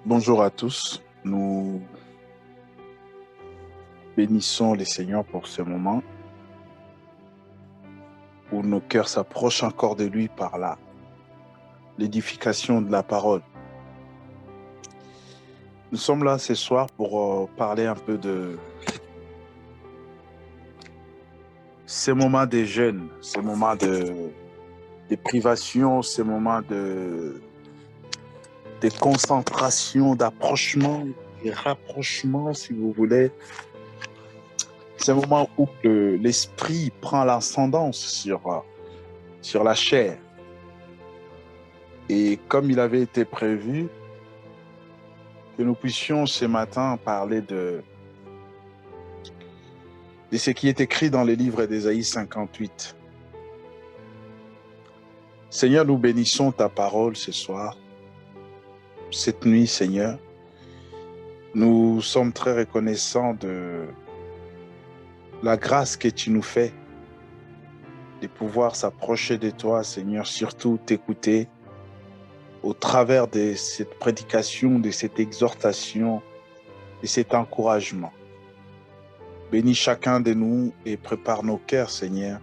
Bonjour à tous. Nous bénissons le Seigneur pour ce moment où nos cœurs s'approchent encore de lui par l'édification de la parole. Nous sommes là ce soir pour parler un peu de ces moments de jeûne, ces moments de privation, ces moments de concentration, d'approchement et rapprochement, si vous voulez. C'est un moment où l'esprit prend l'ascendance sur la chair. Et comme il avait été prévu, que nous puissions ce matin parler de ce qui est écrit dans le livre d'Ésaïe 58. Seigneur, nous bénissons ta parole ce soir, cette nuit, Seigneur. Nous sommes très reconnaissants de la grâce que tu nous fais de pouvoir s'approcher de toi, Seigneur, surtout t'écouter au travers de cette prédication, de cette exhortation, de cet encouragement. Bénis chacun de nous et prépare nos cœurs, Seigneur,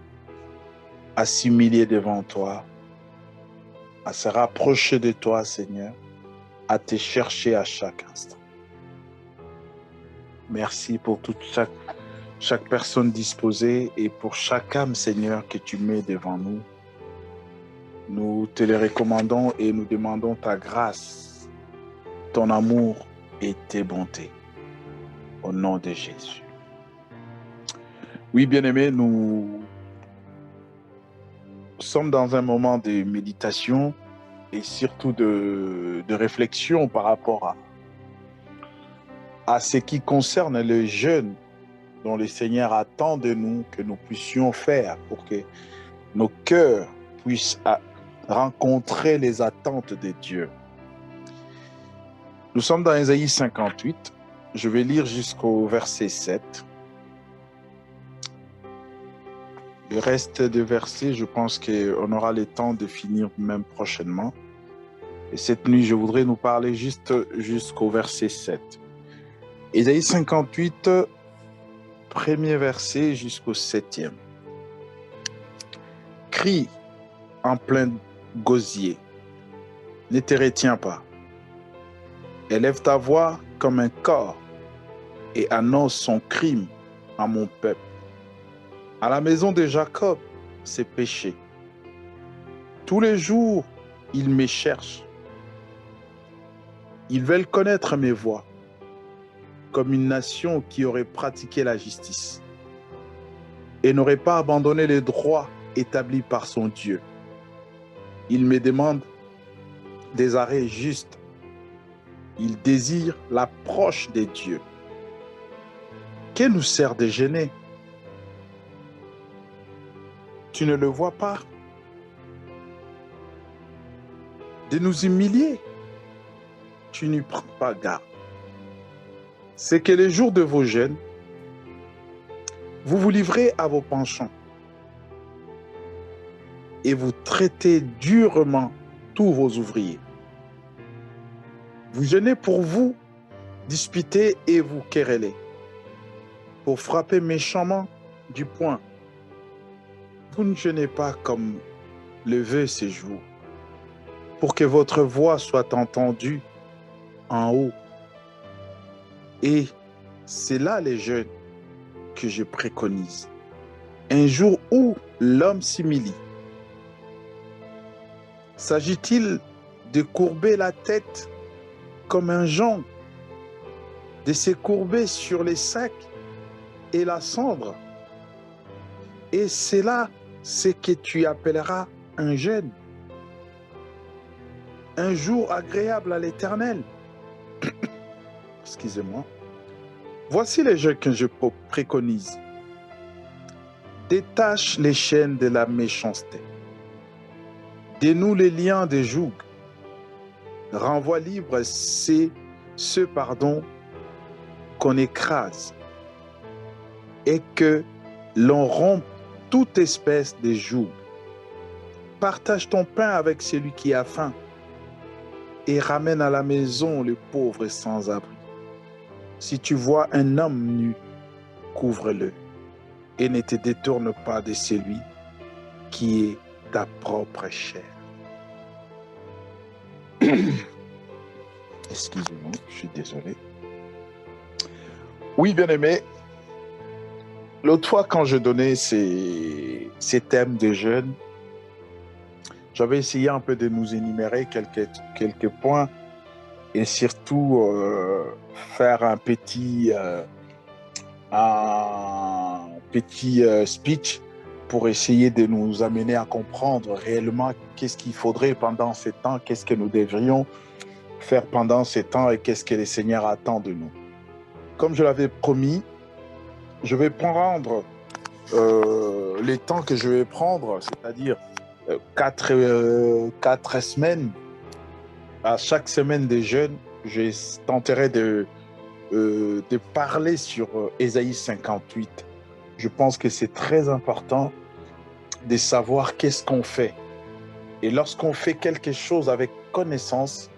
à s'humilier devant toi, à se rapprocher de toi, Seigneur, à te chercher à chaque instant. Merci pour chaque personne disposée et pour chaque âme, Seigneur, que tu mets devant nous. Nous te les recommandons et nous demandons ta grâce, ton amour et tes bontés. Au nom de Jésus. Oui, bien-aimés, nous sommes dans un moment de méditation et surtout de réflexion par rapport à ce qui concerne le jeûne dont le Seigneur attend de nous que nous puissions faire pour que nos cœurs puissent rencontrer les attentes de Dieu. Nous sommes dans Ésaïe 58. Je vais lire jusqu'au verset 7. Le reste des versets, je pense qu'on aura le temps de finir même prochainement. Et cette nuit, je voudrais nous parler juste jusqu'au verset 7. Ésaïe 58, premier verset jusqu'au 7e. Crie en plein gosier, ne te retiens pas. Élève ta voix comme un corps et annonce son crime à mon peuple. À la maison de Jacob, c'est péché. Tous les jours, ils me cherchent. Ils veulent connaître mes voies, comme une nation qui aurait pratiqué la justice et n'aurait pas abandonné les droits établis par son Dieu. Ils me demandent des arrêts justes. Ils désirent l'approche des dieux. Que nous sert de gêner? Tu ne le vois pas? De nous humilier? Tu n'y prends pas garde. C'est que les jours de vos jeûnes, vous vous livrez à vos penchants et vous traitez durement tous vos ouvriers. Vous jeûnez pour vous disputer et vous quereller, pour frapper méchamment du poing. Vous ne jeûnez pas comme le veut ces jours, pour que votre voix soit entendue en haut. Et c'est là les jeûnes que je préconise. Un jour où l'homme s'humilie. S'agit-il de courber la tête comme un jonc, de se courber sur les sacs et la cendre? Et c'est là ce que tu appelleras un jeûne, un jour agréable à l'Éternel. Excusez-moi. Voici les jeûnes que je préconise. Détache les chaînes de la méchanceté. Dénoue les liens des jougs. Renvoie libre ceux qu'on écrase. Et que l'on rompe toute espèce de joug. Partage ton pain avec celui qui a faim. et ramène à la maison les pauvres et sans-abri. Si tu vois un homme nu, couvre-le et ne te détourne pas de celui qui est ta propre chair. Excusez-moi, je suis désolé. Oui, bien-aimé, l'autre fois quand je donnais ces thèmes de jeûne, j'avais essayé un peu de nous énumérer quelques points et surtout faire un petit speech pour essayer de nous amener à comprendre réellement qu'est-ce qu'il faudrait pendant ces temps, qu'est-ce que nous devrions faire pendant ces temps et qu'est-ce que le Seigneur attend de nous. Comme je l'avais promis, je vais prendre les temps que je vais prendre, c'est-à-dire 4 semaines. À chaque semaine de jeûne, je tenterai de parler sur Ésaïe 58. Je pense que c'est très important de savoir qu'est-ce qu'on fait. Et lorsqu'on fait quelque chose avec connaissance,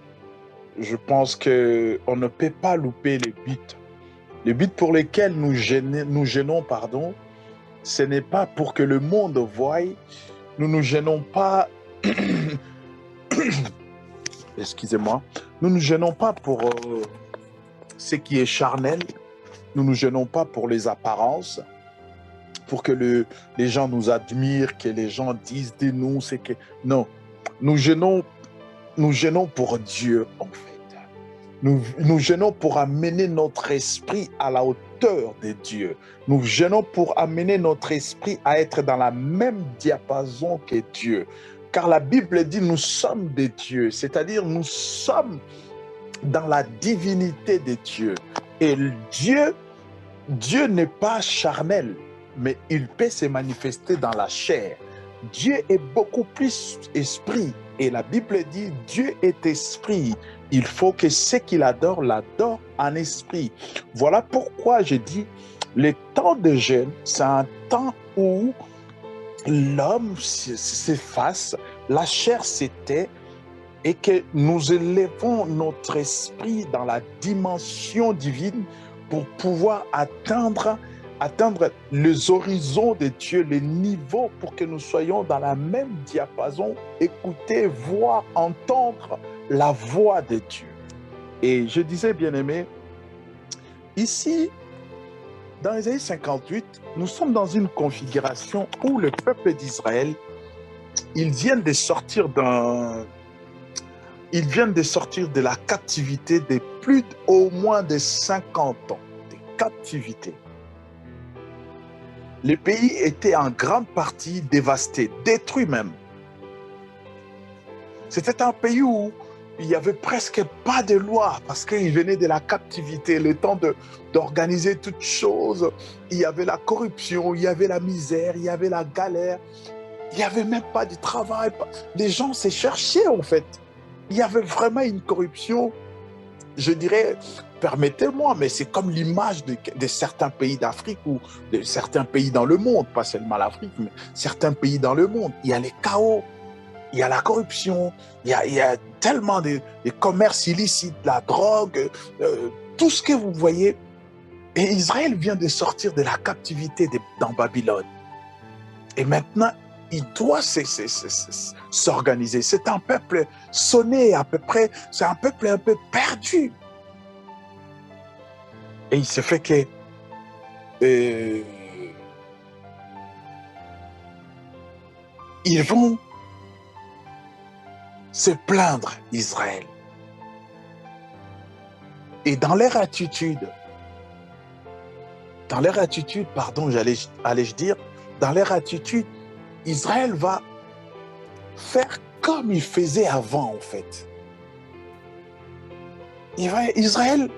je pense qu'on ne peut pas louper les buts. Les buts pour lesquels nous gênons, ce n'est pas pour que le monde voie. Nous ne nous gênons pas... Excusez-moi. Nous ne nous gênons pas pour ce qui est charnel. Nous ne nous gênons pas pour les apparences, pour que les gens nous admirent, que les gens disent de nous. Non, nous gênons pour Dieu, en fait. Nous gênons pour amener notre esprit à la hauteur de Dieu. Nous gênons pour amener notre esprit à être dans la même diapason que Dieu. Car la Bible dit nous sommes des dieux, c'est-à-dire nous sommes dans la divinité de Dieu. Et Dieu n'est pas charnel, mais il peut se manifester dans la chair. Dieu est beaucoup plus esprit. Et la Bible dit, Dieu est esprit. Il faut que ceux qui l'adorent en esprit. Voilà pourquoi je dis, le temps de jeûne, c'est un temps où l'homme s'efface, la chair s'éteint, et que nous élevons notre esprit dans la dimension divine pour pouvoir atteindre les horizons de Dieu, les niveaux, pour que nous soyons dans la même diapason, écouter, voir, entendre la voix de Dieu. Et je disais, bien-aimé, ici, dans Ésaïe 58, nous sommes dans une configuration où le peuple d'Israël, ils viennent de sortir de la captivité de plus au moins de 50 ans de captivité. Le pays était en grande partie dévasté, détruit même. C'était un pays où il n'y avait presque pas de loi parce qu'il venait de la captivité, le temps d'organiser toutes choses. Il y avait la corruption, il y avait la misère, il y avait la galère. Il n'y avait même pas de travail. Les gens se cherchaient en fait. Il y avait vraiment une corruption, je dirais, permettez-moi, mais c'est comme l'image de certains pays d'Afrique ou de certains pays dans le monde, pas seulement l'Afrique, mais certains pays dans le monde. Il y a les chaos, il y a la corruption, il y a tellement de commerces illicites, la drogue, tout ce que vous voyez. Et Israël vient de sortir de la captivité dans Babylone. Et maintenant, il doit s'organiser. C'est un peuple sonné à peu près, c'est un peuple un peu perdu. Et il se fait que ils vont se plaindre Israël. Et dans leur attitude, Israël va faire comme il faisait avant, en fait. Israël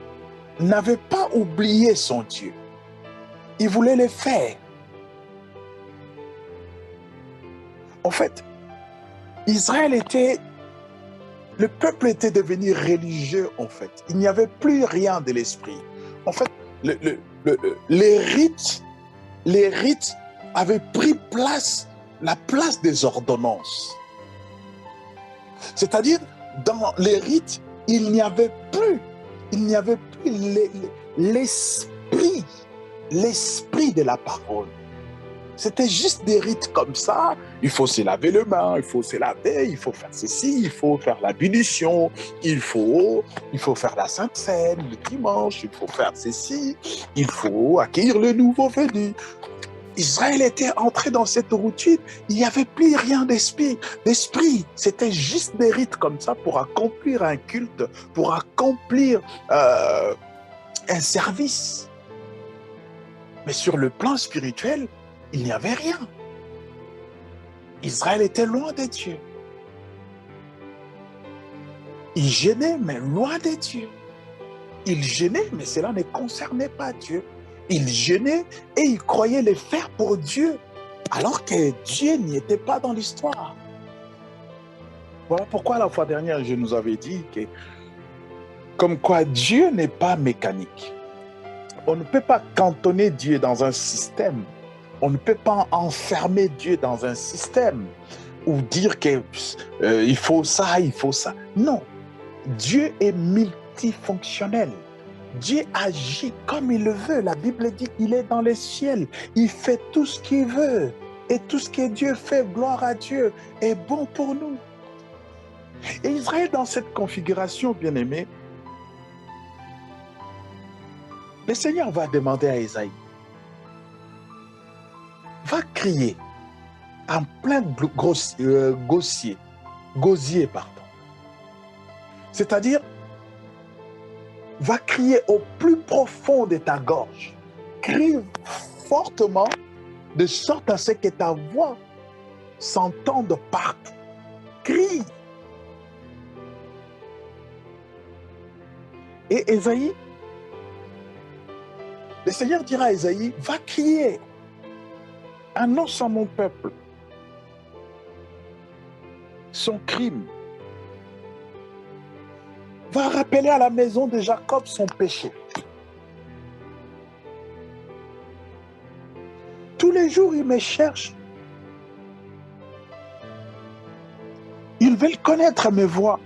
n'avait pas oublié son Dieu. Il voulait le faire. En fait, le peuple était devenu religieux, en fait. Il n'y avait plus rien de l'esprit. En fait, les rites avaient pris la place des ordonnances. C'est-à-dire, dans les rites, il n'y avait plus l'esprit, l'esprit de la parole. C'était juste des rites comme ça. Il faut se laver les mains, il faut se laver, il faut faire ceci, il faut faire l'ablution, il faut faire la Sainte Seine le dimanche, il faut faire ceci, il faut accueillir le nouveau venu. Israël était entré dans cette routine, il n'y avait plus rien d'esprit. C'était juste des rites comme ça pour accomplir un culte, pour accomplir un service. Mais sur le plan spirituel, il n'y avait rien. Israël était loin de Dieu. Il gênait, mais loin de Dieu. Il gênait, mais cela ne concernait pas Dieu. Il gênait et il croyait le faire pour Dieu, alors que Dieu n'y était pas dans l'histoire. Voilà pourquoi la fois dernière, je nous avais dit que, comme quoi Dieu n'est pas mécanique. On ne peut pas cantonner Dieu dans un système. On ne peut pas enfermer Dieu dans un système ou dire qu'il faut ça, il faut ça. Non, Dieu est multifonctionnel. Dieu agit comme il le veut. La Bible dit qu'il est dans les ciels. Il fait tout ce qu'il veut. Et tout ce que Dieu fait, gloire à Dieu, est bon pour nous. Et Israël, dans cette configuration, bien aimé, le Seigneur va demander à Isaïe, va crier en plein gosier, c'est-à-dire, va crier au plus profond de ta gorge. Crie fortement, de sorte à ce que ta voix s'entende partout. Crie. Et Isaïe, le Seigneur dira à Isaïe, va crier, annonce à mon peuple son crime. Va rappeler à la maison de Jacob son péché. Tous les jours, ils me cherchent. Ils veulent connaître mes voies.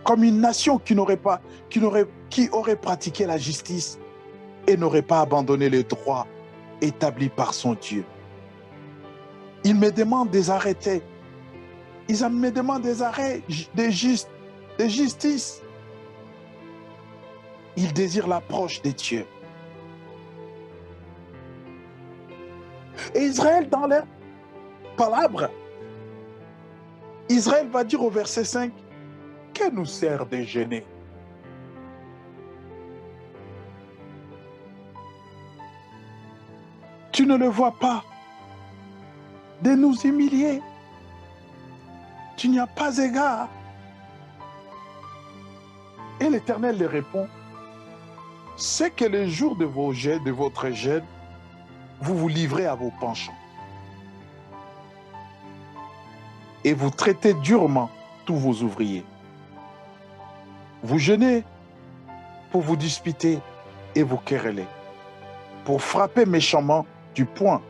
Comme une nation qui aurait pratiqué la justice et n'aurait pas abandonné les droits établis par son Dieu. Ils me demandent des arrêtés. Ils me demandent des arrêts de justice. Ils désirent l'approche de Dieu. Et Israël, dans leurs palabres, Israël va dire au verset 5, « Que nous sert de gêner? Tu ne le vois pas de nous humilier. Tu n'y as pas égard. » Et l'Éternel leur répond, « C'est que le jour de votre gêne, vous vous livrez à vos penchants. Et vous traitez durement tous vos ouvriers. Vous jeûnez pour vous disputer et vous quereller, pour frapper méchamment du poing.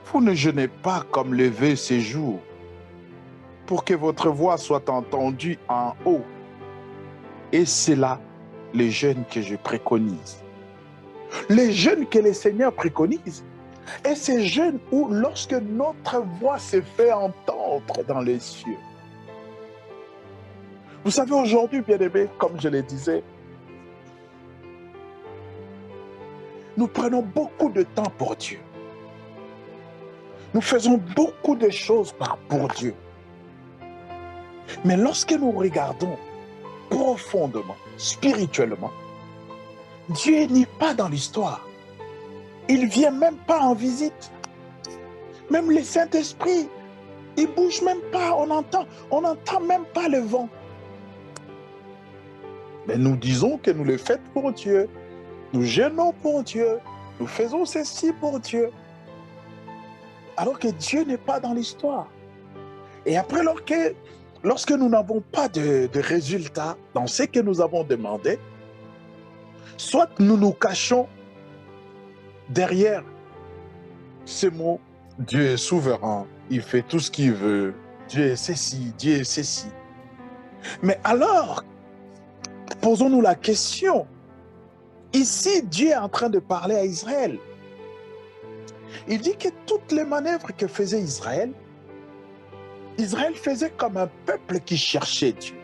Vous ne jeûnez pas comme le veut ces jours, pour que votre voix soit entendue en haut. Et c'est là les jeûnes que je préconise. » Les jeûnes que le Seigneur préconise. Et ces jeûnes où lorsque notre voix se fait entendre dans les cieux. Vous savez, aujourd'hui, bien-aimés, comme je le disais, nous prenons beaucoup de temps pour Dieu. Nous faisons beaucoup de choses pour Dieu. Mais lorsque nous regardons profondément, spirituellement, Dieu n'est pas dans l'histoire. Il ne vient même pas en visite. Même le Saint-Esprit, il ne bouge même pas. On n'entend même pas le vent. Mais nous disons que nous le faisons pour Dieu. Nous jeûnons pour Dieu. Nous faisons ceci pour Dieu. Alors que Dieu n'est pas dans l'histoire. Et après, lorsque nous n'avons pas de résultats dans ce que nous avons demandé, soit nous nous cachons derrière ce mot, Dieu est souverain, il fait tout ce qu'il veut, Dieu est ceci, Dieu est ceci. Mais alors, posons-nous la question. Ici, Dieu est en train de parler à Israël. Il dit que toutes les manœuvres que faisait Israël, Israël faisait comme un peuple qui cherchait Dieu.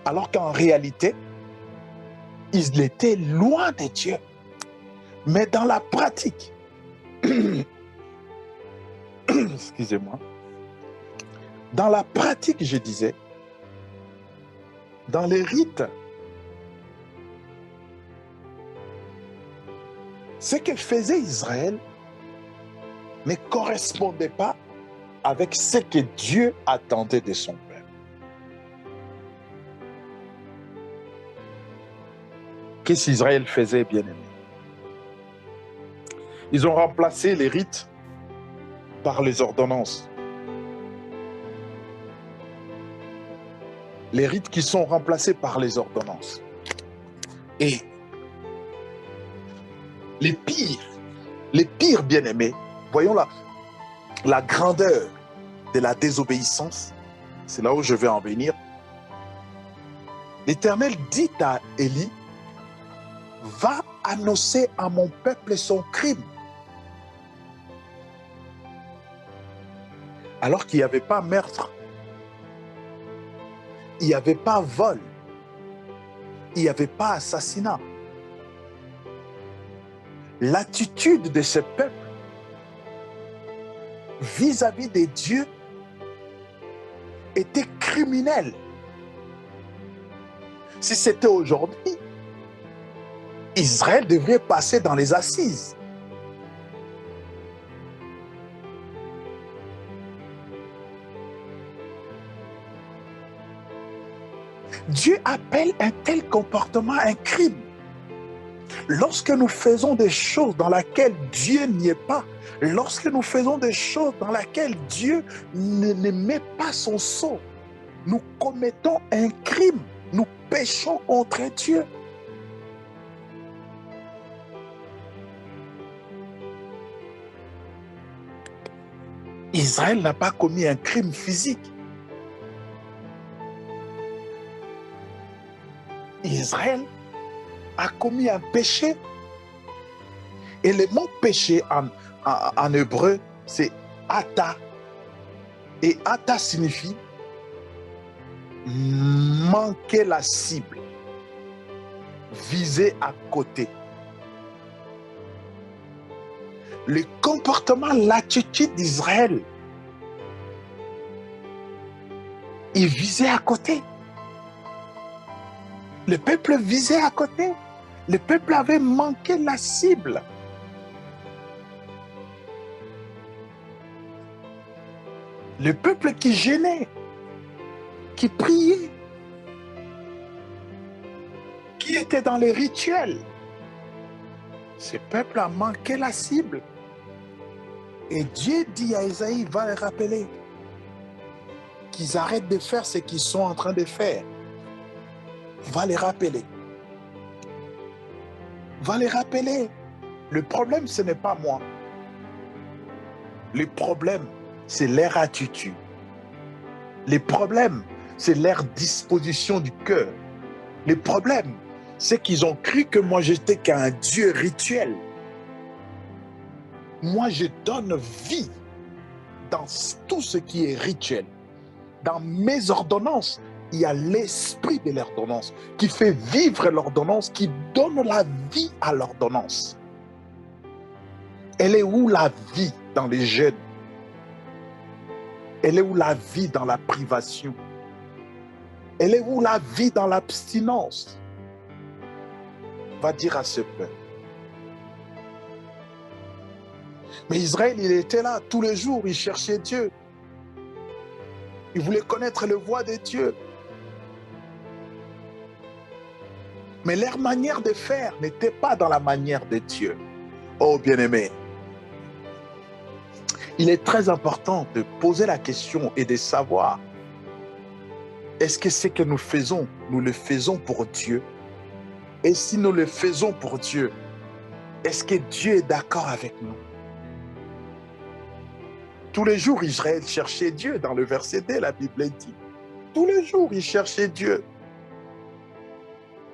Alors qu'en réalité, il était loin de Dieu. Mais dans la pratique, excusez-moi, dans la pratique, je disais, dans les rites, ce que faisait Israël ne correspondait pas avec ce que Dieu attendait de son peuple. Qu'est-ce qu'Israël faisait, bien-aimé? Ils ont remplacé les rites par les ordonnances. Les rites qui sont remplacés par les ordonnances. Et les pires bien-aimés, voyons la grandeur de la désobéissance, c'est là où je vais en venir. L'Éternel dit à Élie, va annoncer à mon peuple son crime. Alors qu'il n'y avait pas meurtre, il n'y avait pas vol, il n'y avait pas assassinat. L'attitude de ce peuple vis-à-vis de Dieu était criminelle. Si c'était aujourd'hui, Israël devrait passer dans les assises. Dieu appelle un tel comportement un crime. Lorsque nous faisons des choses dans lesquelles Dieu n'y est pas, lorsque nous faisons des choses dans lesquelles Dieu ne met pas son sceau, nous commettons un crime, nous péchons contre Dieu. Israël n'a pas commis un crime physique. Israël a commis un péché. Et le mot péché en hébreu, c'est ata. Et ata signifie manquer la cible, viser à côté. Le comportement, l'attitude d'Israël, il visait à côté. Le peuple visait à côté. Le peuple avait manqué la cible. Le peuple qui gênait, qui priait, qui était dans les rituels. Ce peuple a manqué la cible. Et Dieu dit à Isaïe, va les rappeler qu'ils arrêtent de faire ce qu'ils sont en train de faire. Va les rappeler. Va les rappeler. Le problème, ce n'est pas moi. Le problème, c'est leur attitude. Le problème, c'est leur disposition du cœur. Le problème, c'est qu'ils ont cru que moi, j'étais qu'un Dieu rituel. Moi, je donne vie dans tout ce qui est rituel. Dans mes ordonnances, il y a l'esprit de l'ordonnance qui fait vivre l'ordonnance, qui donne la vie à l'ordonnance. Elle est où la vie dans les jeûnes? Elle est où la vie dans la privation? Elle est où la vie dans l'abstinence? Va dire à ce peuple. Mais Israël, il était là tous les jours, il cherchait Dieu. Il voulait connaître la voix de Dieu. Mais leur manière de faire n'était pas dans la manière de Dieu. Oh bien-aimé, il est très important de poser la question et de savoir, est-ce que ce que nous faisons, nous le faisons pour Dieu? Et si nous le faisons pour Dieu, est-ce que Dieu est d'accord avec nous? Tous les jours, Israël cherchait Dieu. Dans le verset D, la Bible dit, Tous les jours, ils cherchaient Dieu.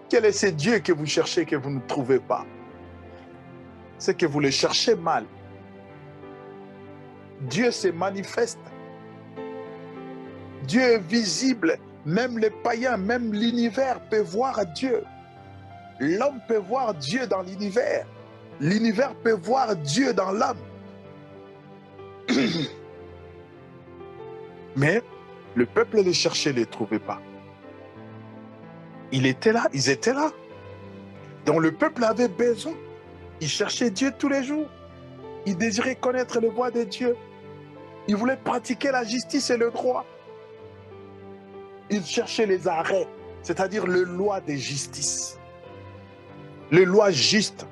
Quel est ce Dieu que vous cherchez que vous ne trouvez pas? C'est que vous le cherchez mal. Dieu se manifeste. Dieu est visible. Même les païens, même l'univers peut voir Dieu. L'homme peut voir Dieu dans l'univers. L'univers peut voir Dieu dans l'homme. Mais le peuple le cherchait, ne le trouvait pas. Il était là, ils étaient là. Donc le peuple avait besoin. Il cherchait Dieu tous les jours. Il désirait connaître les voies de Dieu. Il voulait pratiquer la justice et le droit. Il cherchait les arrêts, c'est-à-dire les lois de justice. Les lois justes.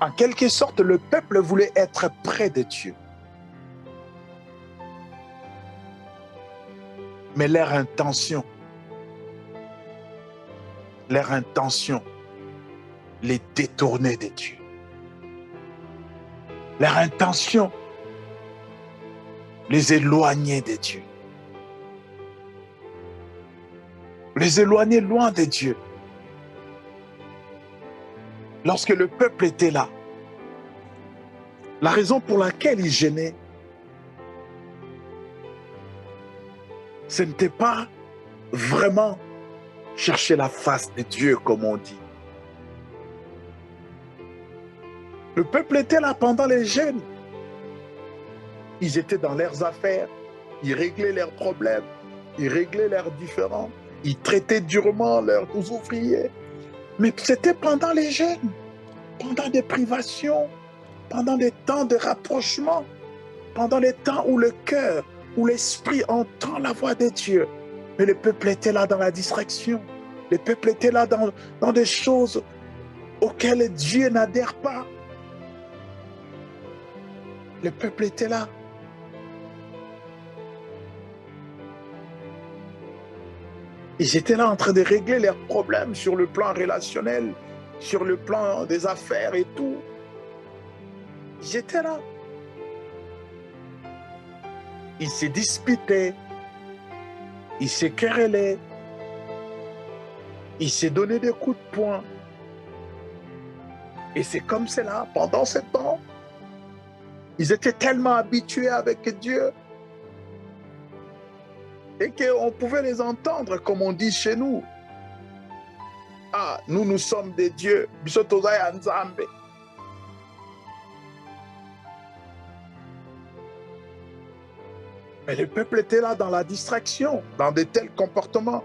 En quelque sorte, le peuple voulait être près de Dieu. Mais leur intention les détournait de Dieu. Leur intention les éloignait de Dieu. Les éloignait loin de Dieu. Lorsque le peuple était là, la raison pour laquelle il gênait, ce n'était pas vraiment chercher la face de Dieu, comme on dit. Le peuple était là pendant les jeûnes. Ils étaient dans leurs affaires, ils réglaient leurs problèmes, ils réglaient leurs différends, ils traitaient durement leurs ouvriers. Mais c'était pendant les jeûnes, pendant des privations, pendant des temps de rapprochement, pendant les temps où le cœur, où l'esprit entend la voix de Dieu. Mais le peuple était là dans la distraction. Le peuple était là dans des choses auxquelles Dieu n'adhère pas. Le peuple était là. Ils étaient là en train de régler leurs problèmes sur le plan relationnel, sur le plan des affaires et tout. Ils étaient là. Ils se disputaient, ils se querellaient, ils se donnaient des coups de poing. Et c'est comme cela, pendant ce temps, ils étaient tellement habitués avec Dieu et qu'on pouvait les entendre, comme on dit chez nous. Ah, nous sommes des dieux. Mais le peuple était là dans la distraction, dans de tels comportements.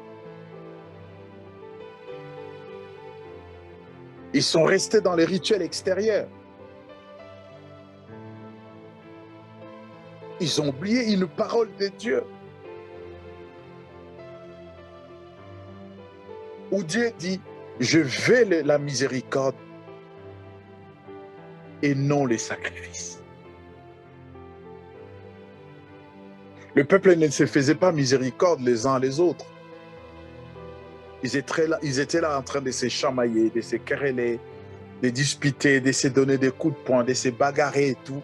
Ils sont restés dans les rituels extérieurs. Ils ont oublié une parole de Dieu. Où Dieu dit, je veux la miséricorde et non les sacrifices. Le peuple ne se faisait pas miséricorde les uns les autres. Ils étaient là en train de se chamailler, de se quereller, de disputer, de se donner des coups de poing, de se bagarrer et tout.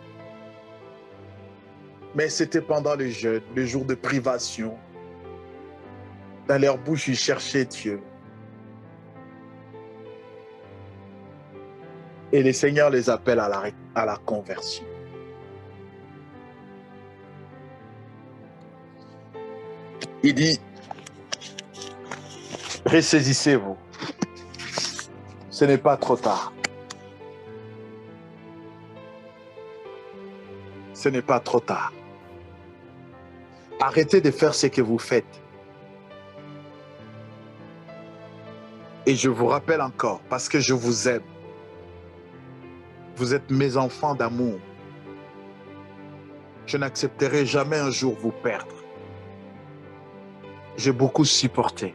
Mais c'était pendant le jeûne, le jour de privation. Dans leur bouche, ils cherchaient Dieu. Et le Seigneur les appelle à la conversion. Il dit, ressaisissez-vous. Ce n'est pas trop tard. Ce n'est pas trop tard. Arrêtez de faire ce que vous faites. Et je vous rappelle encore, parce que je vous aime. Vous êtes mes enfants d'amour. Je n'accepterai jamais un jour vous perdre. J'ai beaucoup supporté.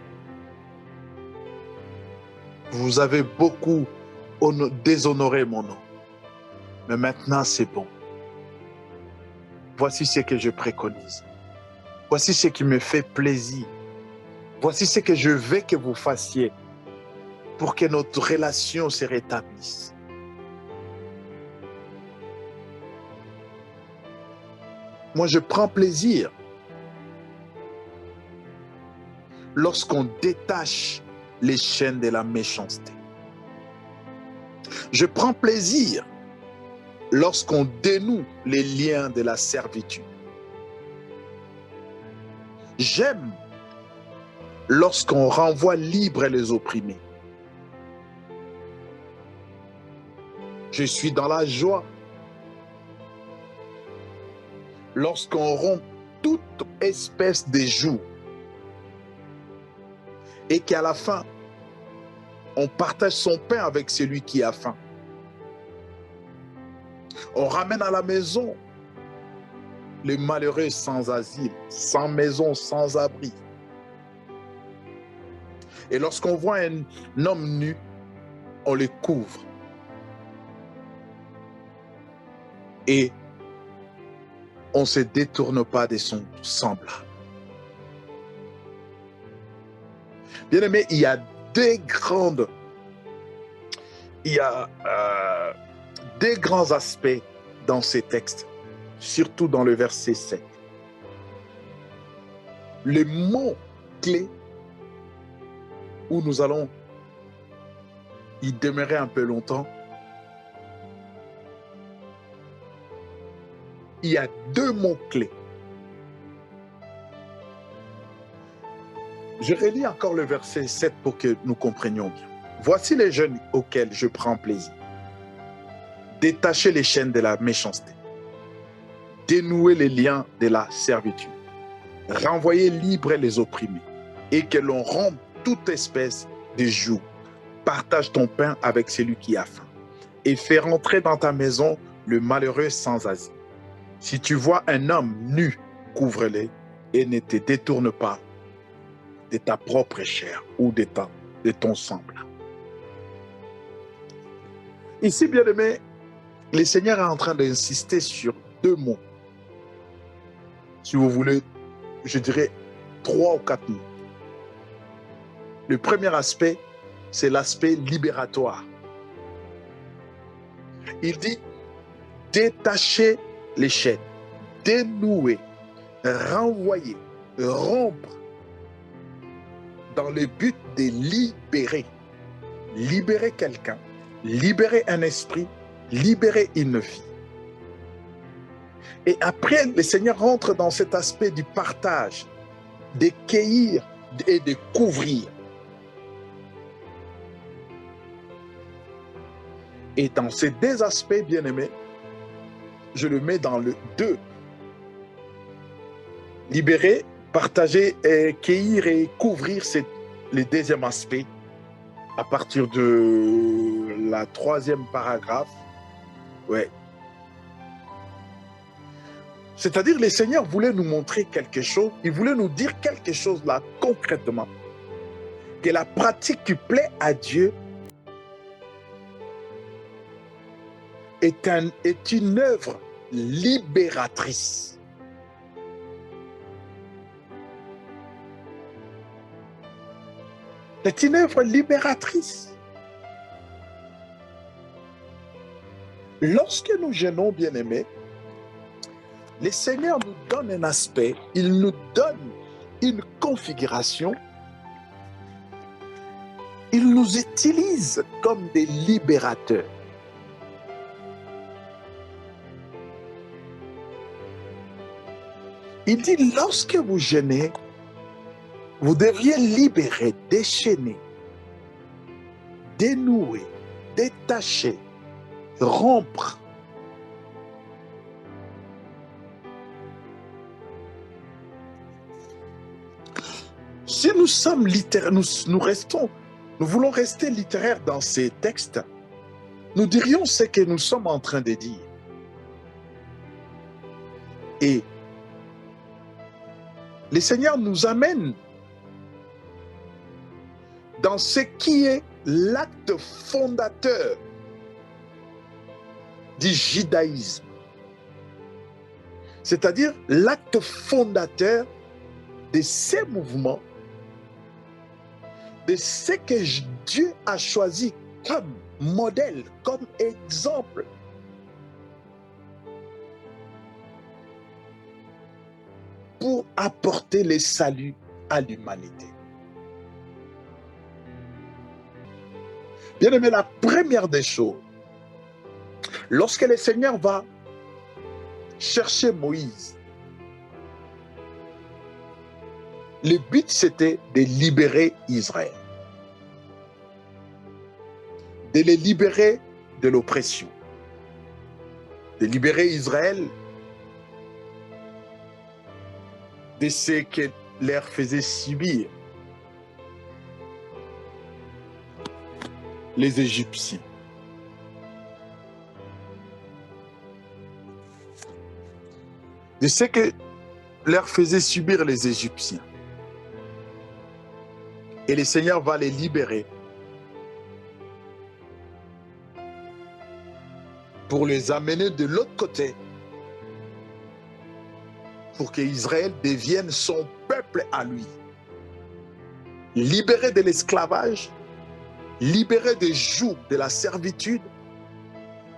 Vous avez beaucoup déshonoré mon nom. Mais maintenant, c'est bon. Voici ce que je préconise. Voici ce qui me fait plaisir. Voici ce que je veux que vous fassiez pour que notre relation se rétablisse. Moi, je prends plaisir lorsqu'on détache les chaînes de la méchanceté. Je prends plaisir lorsqu'on dénoue les liens de la servitude. J'aime lorsqu'on renvoie libres les opprimés. Je suis dans la joie lorsqu'on rompt toute espèce de joug et qu'à la fin, on partage son pain avec celui qui a faim. On ramène à la maison les malheureux sans asile, sans maison, sans abri. Et lorsqu'on voit un homme nu, on le couvre. Et on ne se détourne pas de son semblable. Bien aimé, il y a deux grands aspects dans ces textes, surtout dans le verset 7. Le mot clé où nous allons y demeurer un peu longtemps, il y a deux mots-clés. Je relis encore le verset 7 pour que nous comprenions bien. Voici les jeunes auxquels je prends plaisir. Détacher les chaînes de la méchanceté, dénouer les liens de la servitude, renvoyer libres les opprimés, et que l'on rompe toute espèce de joug. Partage ton pain avec celui qui a faim, et fais rentrer dans ta maison le malheureux sans asile. Si tu vois un homme nu, couvre-le et ne te détourne pas de ta propre chair ou de ton semblable. Ici, bien aimé, le Seigneur est en train d'insister sur deux mots. Si vous voulez, je dirais 3 ou 4 mots. Le premier aspect, c'est l'aspect libératoire. Il dit détacher les chaînes, dénouer, renvoyer, rompre, dans le but de libérer. Libérer quelqu'un, libérer un esprit, libérer une vie. Et après, le Seigneur rentre dans cet aspect du partage, de cueillir et de couvrir. Et dans ces deux aspects, bien aimés, je le mets dans le 2. Libérer, partager, et cueillir et couvrir, c'est le deuxième aspect. À partir de la 3e paragraphe. Ouais. C'est-à-dire, le Seigneur voulait nous montrer quelque chose. Il voulait nous dire quelque chose là, concrètement. Que la pratique qui plaît à Dieu est une œuvre libératrice. C'est une œuvre libératrice. Lorsque nous jeûnons, bien-aimés, le Seigneur nous donne un aspect, il nous donne une configuration, il nous utilise comme des libérateurs. Il dit, lorsque vous jeûnez, vous devriez libérer, déchaîner, dénouer, détacher, rompre. Si nous sommes littéraires, nous voulons rester littéraires dans ces textes, nous dirions ce que nous sommes en train de dire. Et le Seigneur nous amène dans ce qui est l'acte fondateur du judaïsme. C'est-à-dire l'acte fondateur de ces mouvements, de ce que Dieu a choisi comme modèle, comme exemple. Pour apporter le salut à l'humanité. Bien aimé, la première des choses, lorsque le Seigneur va chercher Moïse, le but c'était de libérer Israël, de les libérer de l'oppression, de libérer Israël de ce que leur faisait subir les Égyptiens. De ce que leur faisait subir les Égyptiens. Et le Seigneur va les libérer pour les amener de l'autre côté, pour qu'Israël devienne son peuple à lui. Libéré de l'esclavage, libéré des jougs de la servitude,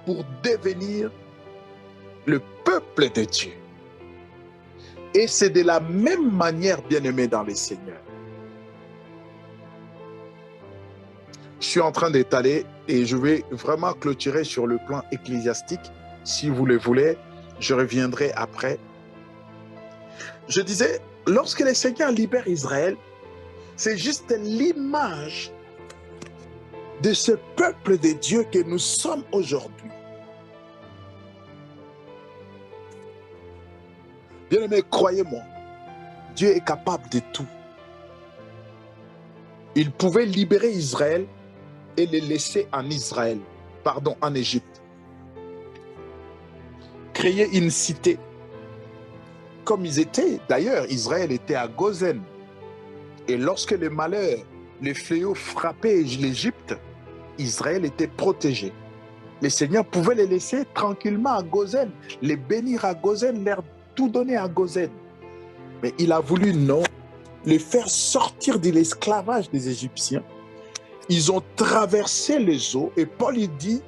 pour devenir le peuple de Dieu. Et c'est de la même manière, bien-aimé dans le Seigneur. Je suis en train d'étaler et je vais vraiment clôturer sur le plan ecclésiastique. Si vous le voulez, je reviendrai après. Je disais, lorsque le Seigneur libère Israël, c'est juste l'image de ce peuple de Dieu que nous sommes aujourd'hui. Bien-aimés, croyez-moi, Dieu est capable de tout. Il pouvait libérer Israël et les laisser en Égypte. Créer une cité comme ils étaient. D'ailleurs, Israël était à Gozen. Et lorsque le malheur, les fléaux frappaient l'Égypte, Israël était protégé. Le Seigneur pouvait les laisser tranquillement à Gozen, les bénir à Gozen, leur tout donner à Gozen. Mais il a voulu, non, les faire sortir de l'esclavage des Égyptiens. Ils ont traversé les eaux, et Paul il dit,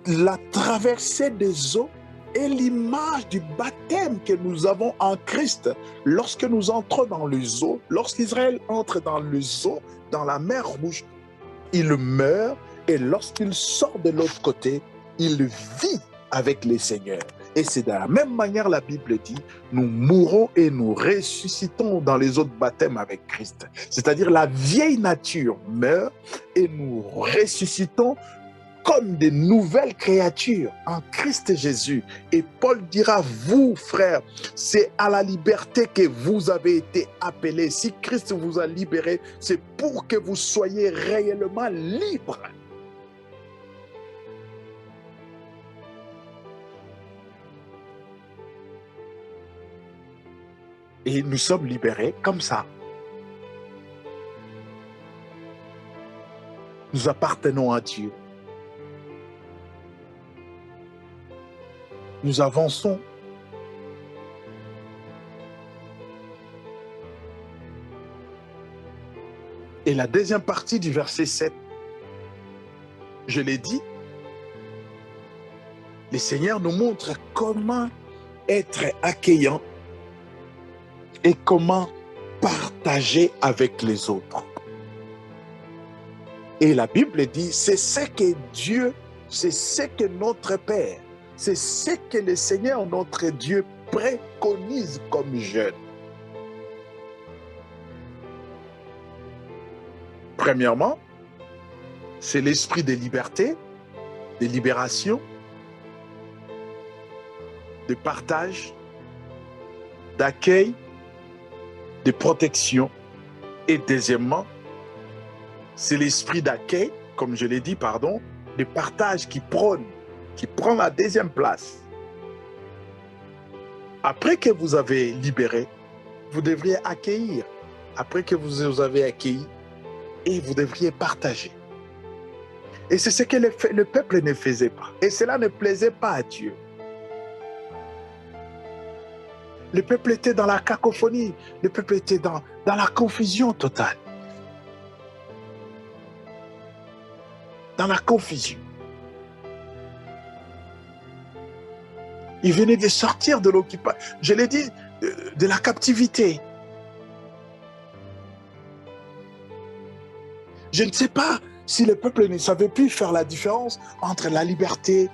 la traversée des eaux est l'image du baptême que nous avons en Christ. Lorsque nous entrons dans les eaux, lorsqu'Israël entre dans les eaux, dans la mer Rouge, il meurt, et lorsqu'il sort de l'autre côté, il vit avec les seigneurs. Et c'est de la même manière, la Bible dit, nous mourons et nous ressuscitons dans les eaux de baptême avec Christ. C'est-à-dire la vieille nature meurt et nous ressuscitons comme des nouvelles créatures en Christ Jésus. Et Paul dira, vous frères, c'est à la liberté que vous avez été appelés. Si Christ vous a libérés, c'est pour que vous soyez réellement libres. Et nous sommes libérés comme ça. Nous appartenons à Dieu. Nous avançons. Et la deuxième partie du verset 7, je l'ai dit, le Seigneur nous montre comment être accueillant et comment partager avec les autres. Et la Bible dit, c'est ce que Dieu, c'est ce que notre Père, c'est ce que le Seigneur, notre Dieu, préconise comme jeune. Premièrement, c'est l'esprit de liberté, de libération, de partage, d'accueil, de protection. Et deuxièmement, c'est l'esprit d'accueil, comme je l'ai dit, de partage qui prend la deuxième place. Après que vous avez libéré, vous devriez accueillir. Après que vous avez accueilli, et vous devriez partager. Et c'est ce que le peuple ne faisait pas. Et cela ne plaisait pas à Dieu. Le peuple était dans la cacophonie. Le peuple était dans la confusion totale. Dans la confusion. Il venait de sortir de l'occupation. Je l'ai dit, de la captivité. Je ne sais pas Si le peuple ne savait plus faire la différence entre la liberté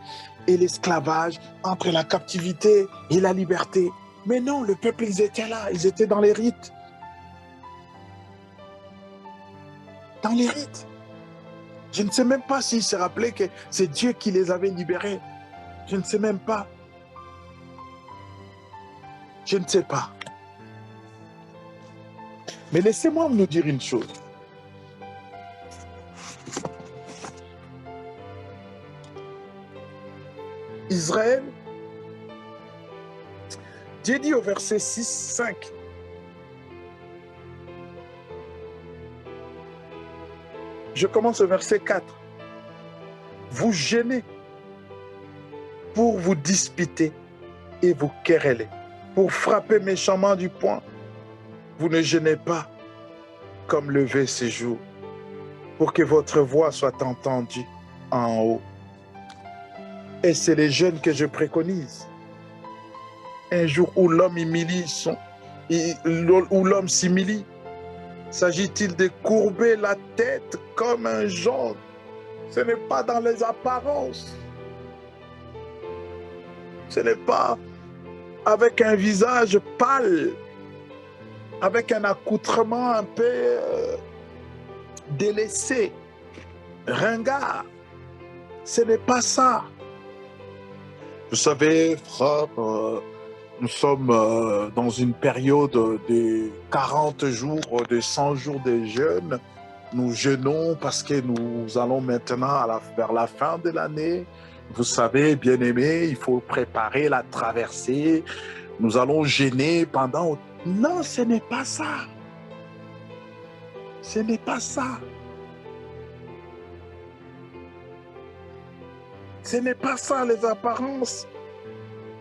et l'esclavage, entre la captivité et la liberté. Mais non, le peuple, ils étaient là, ils étaient dans les rites. Dans les rites. Je ne sais même pas s'ils se rappelaient que c'est Dieu qui les avait libérés. Je ne sais même pas. Je ne sais pas. Mais laissez-moi vous dire une chose. Israël, Dieu dit au verset 6, 5. Je commence au verset 4. Vous gênez pour vous disputer et vous quereller, pour frapper méchamment du poing. Vous ne gênez pas comme lever ces jours, pour que votre voix soit entendue en haut. Et c'est les jeunes que je préconise. Un jour où l'homme où l'homme s'humilie, s'agit-il de courber la tête comme un jaune? Ce n'est pas dans les apparences. Ce n'est pas avec un visage pâle, avec un accoutrement un peu délaissé, ringard. Ce n'est pas ça. Vous savez, frère, nous sommes dans une période de 40 jours, de 100 jours de jeûne. Nous jeûnons parce que nous allons maintenant vers la fin de l'année. Vous savez, bien-aimés, il faut préparer la traversée. Nous allons jeûner pendant... Non, ce n'est pas ça. Ce n'est pas ça. Ce n'est pas ça, les apparences.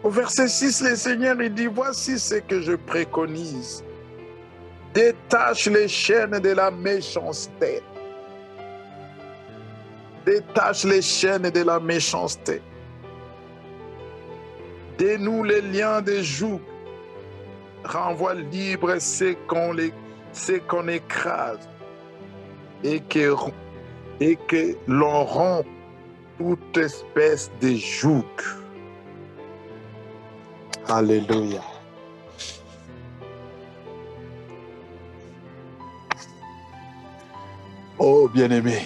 Au verset 6, le Seigneur, il dit, voici ce que je préconise. Détache les chaînes de la méchanceté. Détache les chaînes de la méchanceté. Dénoue les liens des jougs. Renvoie libre ceux qu'on écrase. Et que l'on rompt toute espèce de joug. Alléluia. Oh, bien-aimé,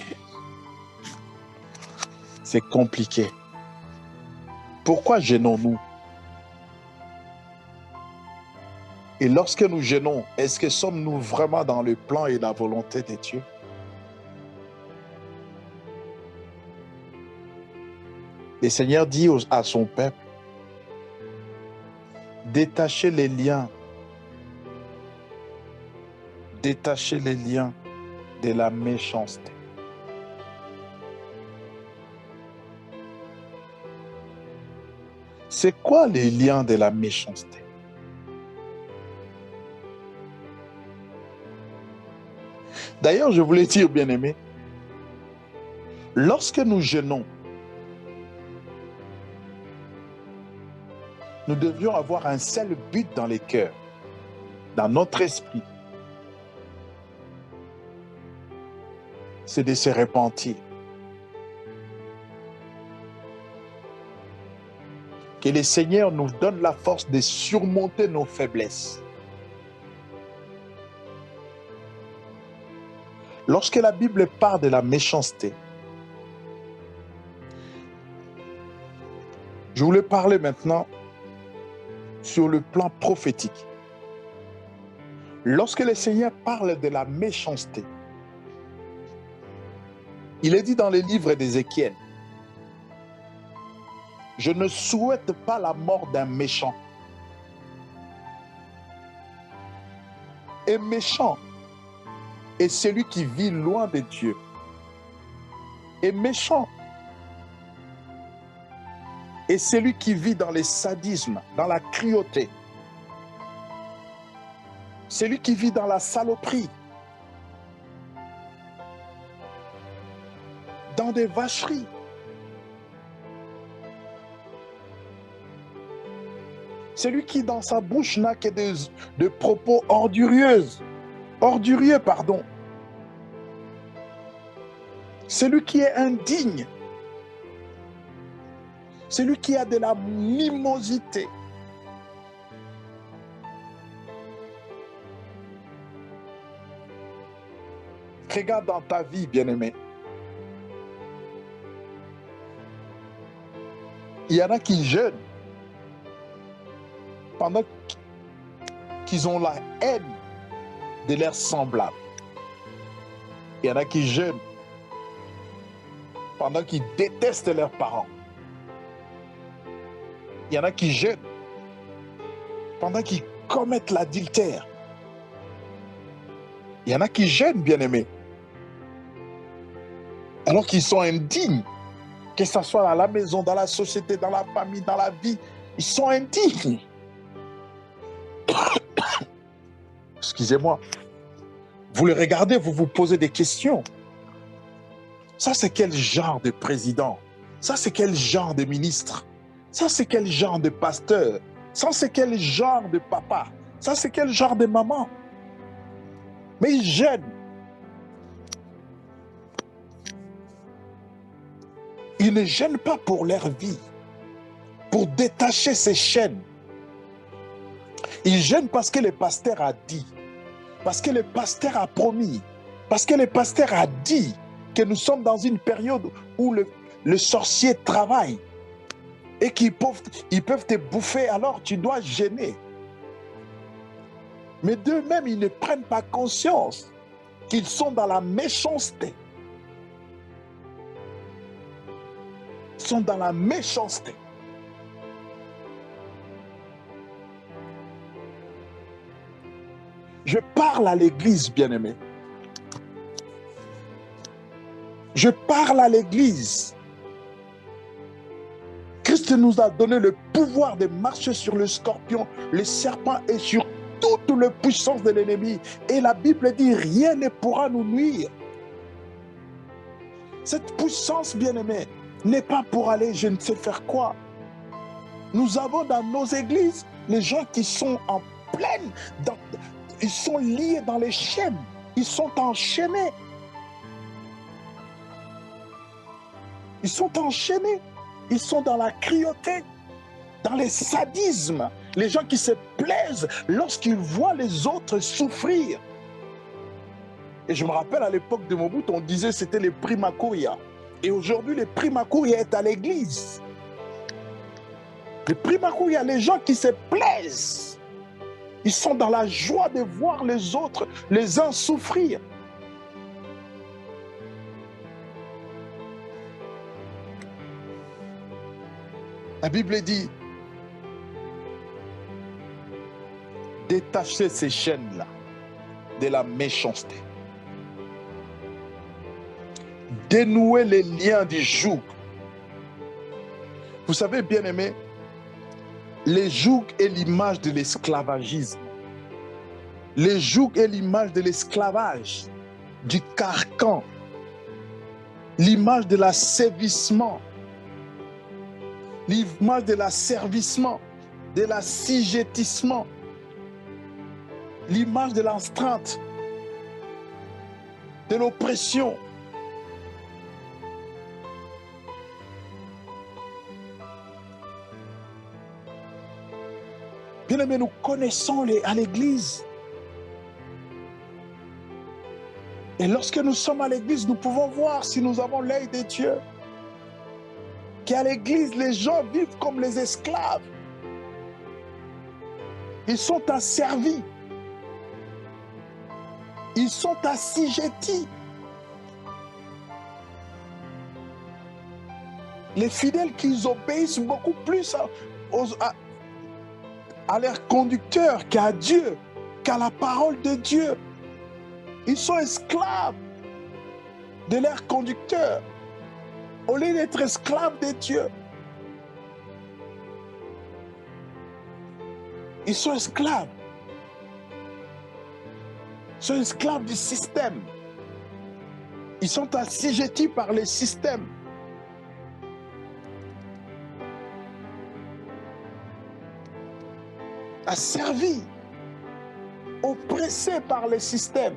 c'est compliqué. Pourquoi gênons-nous? Et lorsque nous gênons, est-ce que sommes-nous vraiment dans le plan et la volonté de Dieu? Le Seigneur dit à son peuple, détachez les liens. Détachez les liens de la méchanceté. C'est quoi les liens de la méchanceté? D'ailleurs, je voulais dire, bien-aimé, lorsque nous jeûnons, nous devions avoir un seul but dans les cœurs, dans notre esprit. C'est de se repentir. Que le Seigneur nous donne la force de surmonter nos faiblesses. Lorsque la Bible parle de la méchanceté, je voulais parler maintenant sur le plan prophétique. Lorsque le Seigneur parle de la méchanceté, il est dit dans les livres d'Ézéchiel, je ne souhaite pas la mort d'un méchant. Et méchant est celui qui vit loin de Dieu. Et méchant est celui qui vit dans les sadismes, dans la cruauté. Celui qui vit dans la saloperie, dans des vacheries. Celui qui dans sa bouche n'a que de propos ordurieux. celui qui est indigne, celui qui a de la mimosité. Regarde dans ta vie, bien-aimé. Il y en a qui jeûnent pendant qu'ils ont la haine de leurs semblables. Il y en a qui jeûnent pendant qu'ils détestent leurs parents. Il y en a qui jeûnent pendant qu'ils commettent l'adultère. Il y en a qui jeûnent, bien-aimés, alors qu'ils sont indignes, que ce soit à la maison, dans la société, dans la famille, dans la vie, ils sont indignes. Excusez-moi. Vous le regardez, vous vous posez des questions. Ça, c'est quel genre de président? Ça, c'est quel genre de ministre? Ça, c'est quel genre de pasteur? Ça, c'est quel genre de papa? Ça, c'est quel genre de maman? Mais ils jeûnent. Ils ne jeûnent pas pour leur vie, pour détacher ces chaînes. Ils jeûnent parce que le pasteur a dit, parce que le pasteur a promis, parce que le pasteur a dit que nous sommes dans une période où le sorcier travaille et qu'ils peuvent te bouffer, alors tu dois jeûner. Mais d'eux-mêmes, ils ne prennent pas conscience qu'ils sont dans la méchanceté. Ils sont dans la méchanceté. Je parle à l'église, bien-aimé. Je parle à l'église. Christ nous a donné le pouvoir de marcher sur le scorpion, le serpent et sur toute la puissance de l'ennemi. Et la Bible dit, rien ne pourra nous nuire. Cette puissance, bien-aimée, n'est pas pour aller je ne sais faire quoi. Nous avons dans nos églises les gens qui sont en pleine, ils sont liés dans les chaînes, ils sont enchaînés. Ils sont enchaînés, ils sont dans la cruauté, dans les sadismes, les gens qui se plaisent lorsqu'ils voient les autres souffrir. Et je me rappelle à l'époque de Mobutu, on disait c'était les primakuria. Et aujourd'hui, les primakuria est à l'église. Les primakuria, les gens qui se plaisent, ils sont dans la joie de voir les autres, les uns souffrir. La Bible dit, détachez ces chaînes-là de la méchanceté. Dénouer les liens du joug. Vous savez, bien-aimés, les jougs est l'image de l'esclavagisme. Les jougs est l'image de l'esclavage, du carcan, l'image de l'asservissement, l'image de l'asservissement, de l'assujettissement, l'image de l'astreinte, de l'oppression. Bien-aimés, nous connaissons à l'église. Et lorsque nous sommes à l'église, nous pouvons voir si nous avons l'œil de Dieu. Qu'à l'église, les gens vivent comme les esclaves. Ils sont asservis. Ils sont assujettis. Les fidèles qui obéissent beaucoup plus à leur conducteur qu'à Dieu, qu'à la parole de Dieu. Ils sont esclaves de leur conducteur au lieu d'être esclaves de Dieu. Ils sont esclaves. Ils sont esclaves du système. Ils sont assujettis par le système. Asservis, oppressés par le système.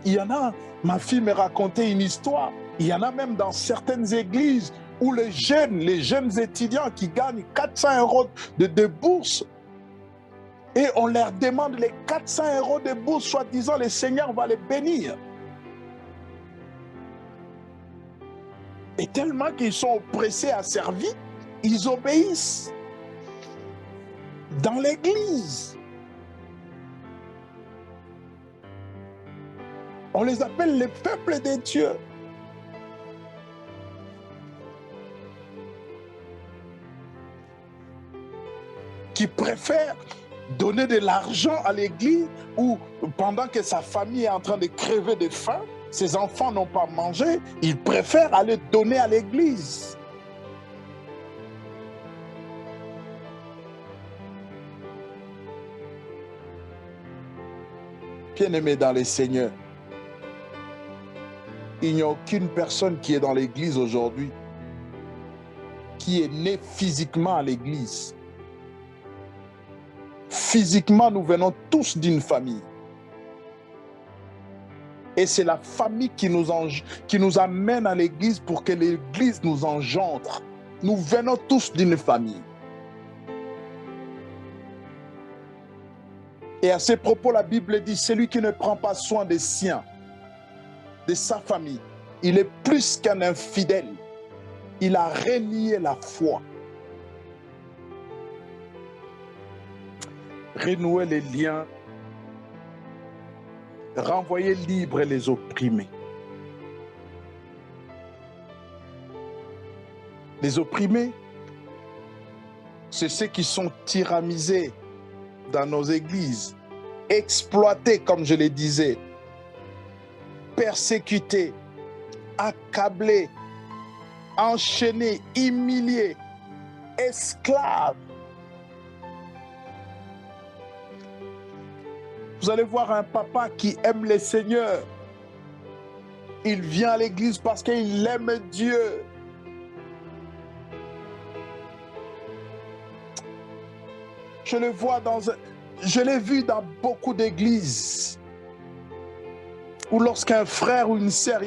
Il y en a, ma fille me racontait une histoire, il y en a même dans certaines églises où les jeunes étudiants qui gagnent 400 € de bourse, et on leur demande les 400 € de bourse, soi-disant le Seigneur va les bénir. Et tellement qu'ils sont oppressés à servir, ils obéissent dans l'église. On les appelle le peuple de Dieu. Qui préfèrent donner de l'argent à l'église ou pendant que sa famille est en train de crever de faim, ses enfants n'ont pas mangé, ils préfèrent aller donner à l'église. Bien-aimés dans le Seigneur, il n'y a aucune personne qui est dans l'église aujourd'hui qui est née physiquement à l'église. Physiquement, nous venons tous d'une famille. Et c'est la famille qui nous amène à l'église pour que l'église nous engendre. Nous venons tous d'une famille. Et à ce propos, la Bible dit, celui qui ne prend pas soin des siens, de sa famille, il est plus qu'un infidèle. Il a renié la foi. Renouer les liens, renvoyer libres les opprimés. Les opprimés, c'est ceux qui sont tyrannisés dans nos églises, exploités, comme je le disais, persécutés, accablés, enchaînés, humiliés, esclaves. Vous allez voir un papa qui aime le Seigneur. Il vient à l'église parce qu'il aime Dieu. Je l'ai vu dans beaucoup d'églises où lorsqu'un frère ou une sœur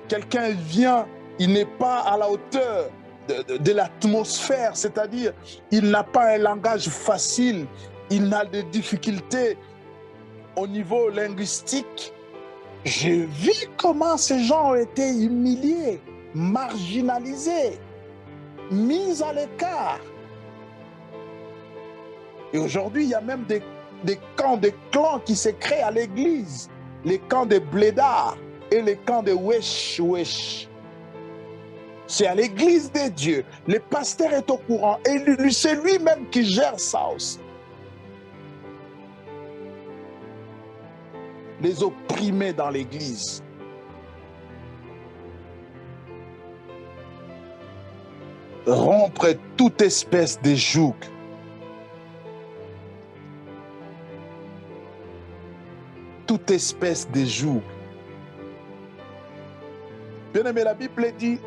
quelqu'un vient, il n'est pas à la hauteur de l'atmosphère, c'est-à-dire il n'a pas un langage facile, il a des difficultés au niveau linguistique. J'ai vu comment ces gens ont été humiliés, marginalisés, mis à l'écart. Et aujourd'hui, il y a même des camps, des clans qui se créent à l'église. Les camps de blédards et les camps de wesh. C'est à l'église de Dieu. Le pasteur est au courant et c'est lui-même qui gère ça aussi. Les opprimés dans l'église. Rompre toute espèce de joug. Toute espèce de joug. Bien aimé, la Bible dit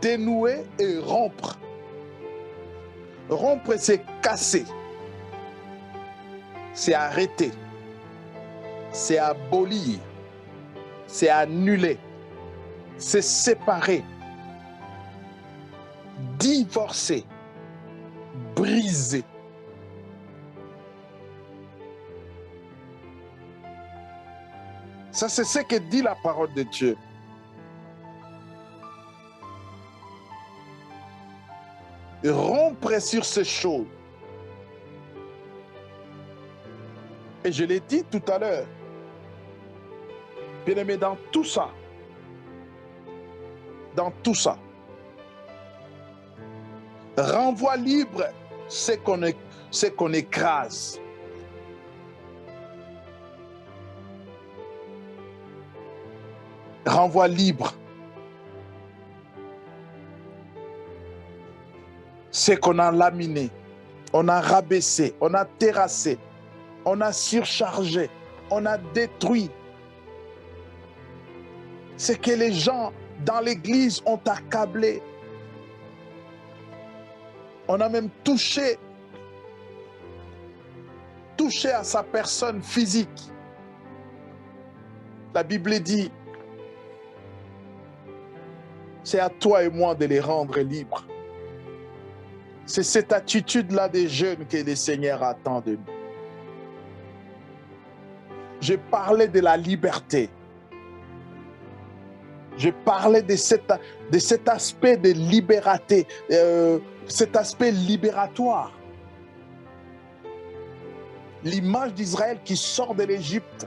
dénouer et rompre. Rompre, c'est casser. C'est arrêter. C'est abolir, c'est annuler, c'est séparer, divorcer, briser. Ça, c'est ce que dit la parole de Dieu. Rompre sur ces choses. Et je l'ai dit tout à l'heure. Bien-aimé, dans tout ça, renvoie libre ce qu'on écrase. Renvoie libre ce qu'on a laminé, on a rabaissé, on a terrassé, on a surchargé, on a détruit. C'est que les gens dans l'église ont accablé. On a même touché à sa personne physique. La Bible dit, c'est à toi et moi de les rendre libres. C'est cette attitude-là des jeunes que le Seigneur attend de nous. Je parlais de la liberté. Je parlais de cet aspect de liberté, cet aspect libératoire. L'image d'Israël qui sort de l'Égypte.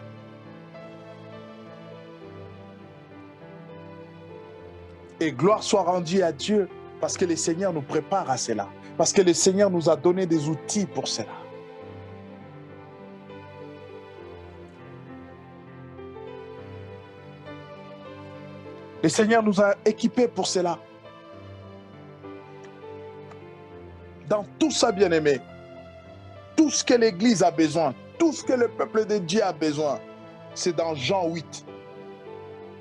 Et gloire soit rendue à Dieu parce que le Seigneur nous prépare à cela. Parce que le Seigneur nous a donné des outils pour cela. Le Seigneur nous a équipés pour cela. Dans tout ça, bien-aimé, tout ce que l'Église a besoin, tout ce que le peuple de Dieu a besoin, c'est dans Jean 8,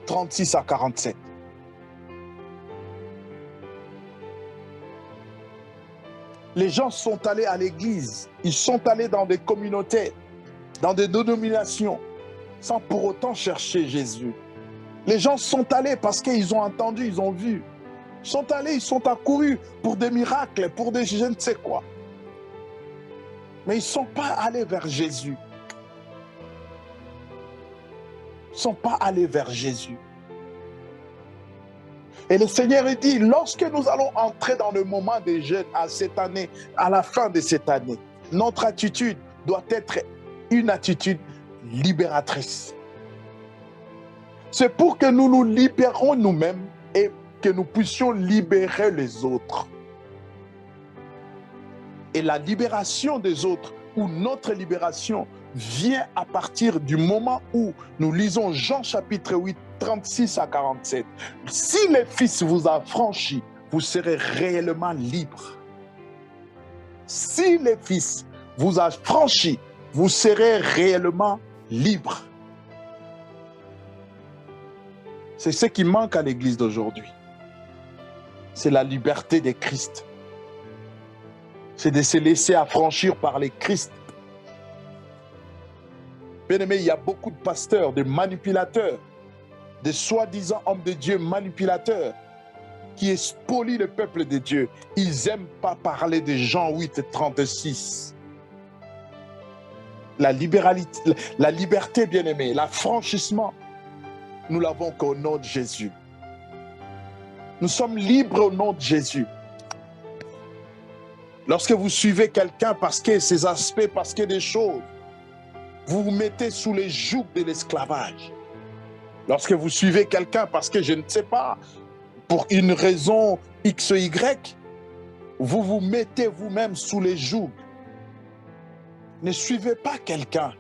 36 à 47. Les gens sont allés à l'église, ils sont allés dans des communautés, dans des dénominations, sans pour autant chercher Jésus. Les gens sont allés parce qu'ils ont entendu, ils ont vu. Ils sont allés, ils sont accourus pour des miracles, pour des je ne sais quoi. Mais ils ne sont pas allés vers Jésus. Ils ne sont pas allés vers Jésus. Et le Seigneur dit, lorsque nous allons entrer dans le moment des jeûnes à cette année, à la fin de cette année, notre attitude doit être une attitude libératrice. C'est pour que nous nous libérons nous-mêmes et que nous puissions libérer les autres. Et la libération des autres, ou notre libération, vient à partir du moment où nous lisons Jean chapitre 8, 36 à 47. Si le Fils vous a franchi, vous serez réellement libre. Si le Fils vous a franchi, vous serez réellement libre. C'est ce qui manque à l'Église d'aujourd'hui. C'est la liberté de Christ. C'est de se laisser affranchir par les Christ. Bien-aimé, il y a beaucoup de pasteurs, de manipulateurs, de soi-disant hommes de Dieu manipulateurs qui spolient le peuple de Dieu. Ils n'aiment pas parler de Jean 8, 36. La liberté, bien-aimé, l'affranchissement, nous l'avons qu'au nom de Jésus. Nous sommes libres au nom de Jésus. Lorsque vous suivez quelqu'un parce que ses aspects, parce que des choses, vous vous mettez sous les jougs de l'esclavage. Lorsque vous suivez quelqu'un parce que je ne sais pas, pour une raison X ou Y, vous vous mettez vous-même sous les jougs. Ne suivez pas quelqu'un.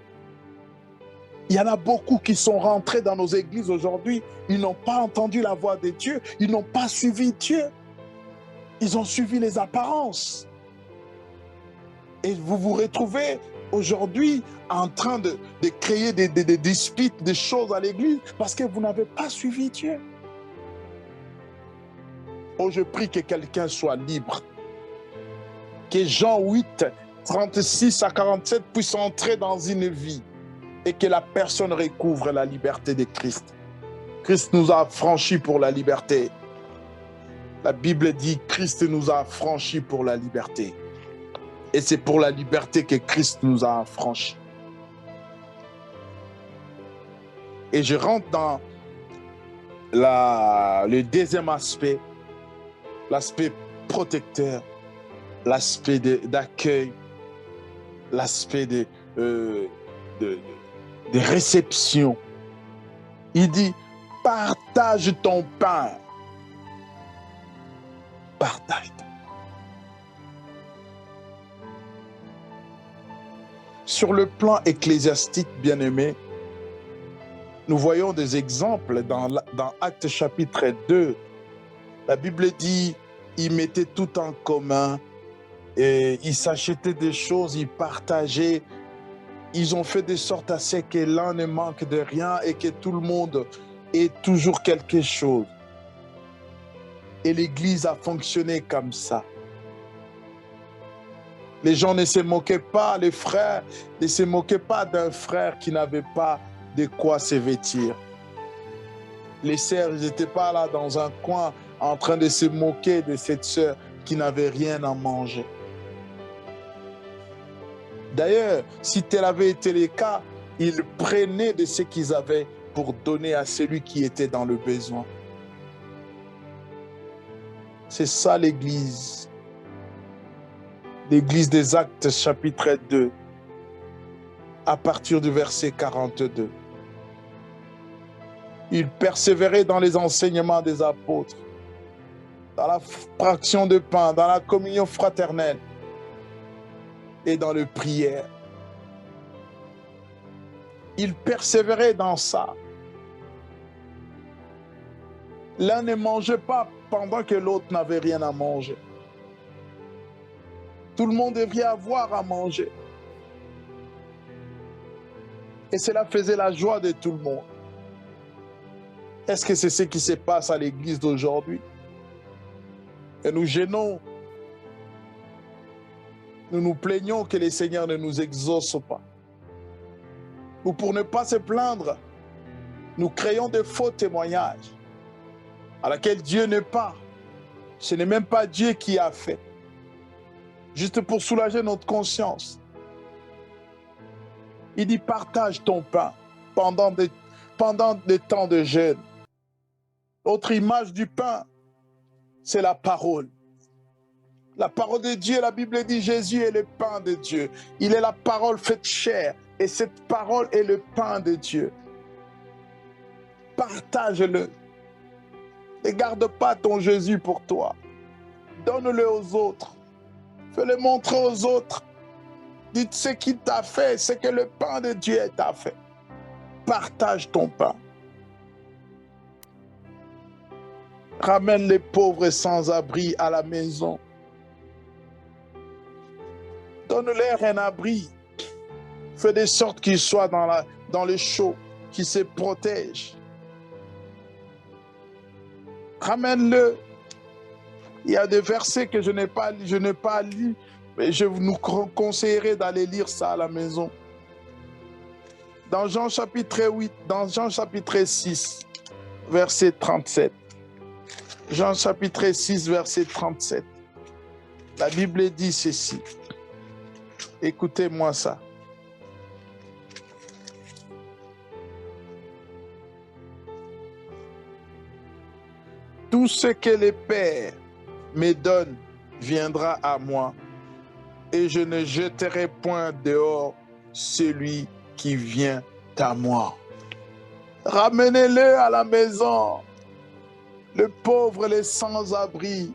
Il y en a beaucoup qui sont rentrés dans nos églises aujourd'hui, ils n'ont pas entendu la voix de Dieu, ils n'ont pas suivi Dieu. Ils ont suivi les apparences. Et vous vous retrouvez aujourd'hui en train de créer des disputes, des choses à l'église, parce que vous n'avez pas suivi Dieu. Oh, je prie que quelqu'un soit libre. Que Jean 8, 36 à 47 puisse entrer dans une vie et que la personne recouvre la liberté de Christ. Christ nous a affranchis pour la liberté. La Bible dit Christ nous a affranchis pour la liberté. Et c'est pour la liberté que Christ nous a affranchis. Et je rentre dans le deuxième aspect, l'aspect protecteur, l'aspect d'accueil, l'aspect de réception. Il dit, partage ton pain. Partage ton pain. Sur le plan ecclésiastique, bien-aimé, nous voyons des exemples dans Actes chapitre 2. La Bible dit, ils mettaient tout en commun, et ils s'achetaient des choses, ils partageaient. Ils ont fait de sorte à ce que l'un ne manque de rien et que tout le monde ait toujours quelque chose. Et l'Église a fonctionné comme ça. Les gens ne se moquaient pas, les frères ne se moquaient pas d'un frère qui n'avait pas de quoi se vêtir. Les sœurs n'étaient pas là dans un coin en train de se moquer de cette sœur qui n'avait rien à manger. D'ailleurs, si tel avait été le cas, ils prenaient de ce qu'ils avaient pour donner à celui qui était dans le besoin. C'est ça l'Église. L'Église des Actes, chapitre 2, à partir du verset 42. Ils persévéraient dans les enseignements des apôtres, dans la fraction de pain, dans la communion fraternelle et dans les prières. Ils persévéraient dans ça. L'un ne mangeait pas pendant que l'autre n'avait rien à manger. Tout le monde devait avoir à manger. Et cela faisait la joie de tout le monde. Est-ce que c'est ce qui se passe à l'église d'aujourd'hui? Et nous gênons. Nous nous plaignons que le Seigneur ne nous exauce pas. Ou pour ne pas se plaindre, nous créons de faux témoignages à laquelle Dieu n'est pas. Ce n'est même pas Dieu qui a fait. Juste pour soulager notre conscience. Il dit partage ton pain pendant des temps de jeûne. Autre image du pain, c'est la parole. La parole de Dieu, la Bible dit Jésus est le pain de Dieu. Il est la parole faite chair. Et cette parole est le pain de Dieu. Partage-le. Ne garde pas ton Jésus pour toi. Donne-le aux autres. Fais-le montrer aux autres. Dites ce qu'il t'a fait, c'est que le pain de Dieu t'a fait. Partage ton pain. Ramène les pauvres sans-abri à la maison. Donne-leur un abri. Fais de sorte qu'ils soient dans le chaud, qu'ils se protègent. Ramène-le. Il y a des versets que je n'ai pas lus, mais je vous conseillerais d'aller lire ça à la maison. Dans Jean chapitre 8, dans Jean chapitre 6, verset 37. Jean chapitre 6, verset 37. La Bible dit ceci. Écoutez-moi ça. Tout ce que le Père me donne viendra à moi, et je ne jeterai point dehors celui qui vient à moi. Ramenez-le à la maison, le pauvre, les sans-abri.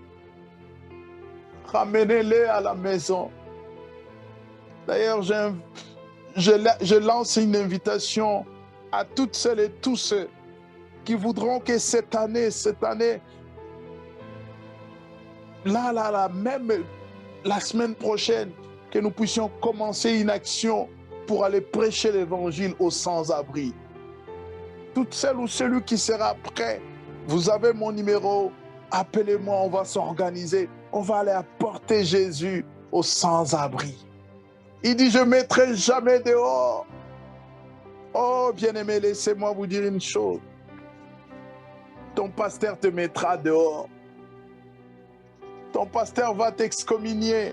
Ramenez-le à la maison. D'ailleurs, je lance une invitation à toutes celles et tous ceux qui voudront que cette année, même la semaine prochaine, que nous puissions commencer une action pour aller prêcher l'évangile aux sans-abri. Toutes celles ou celui qui sera prêt, vous avez mon numéro, appelez-moi, on va s'organiser, on va aller apporter Jésus aux sans-abri. Il dit, je ne mettrai jamais dehors. Oh, bien-aimé, laissez-moi vous dire une chose. Ton pasteur te mettra dehors. Ton pasteur va t'excommunier.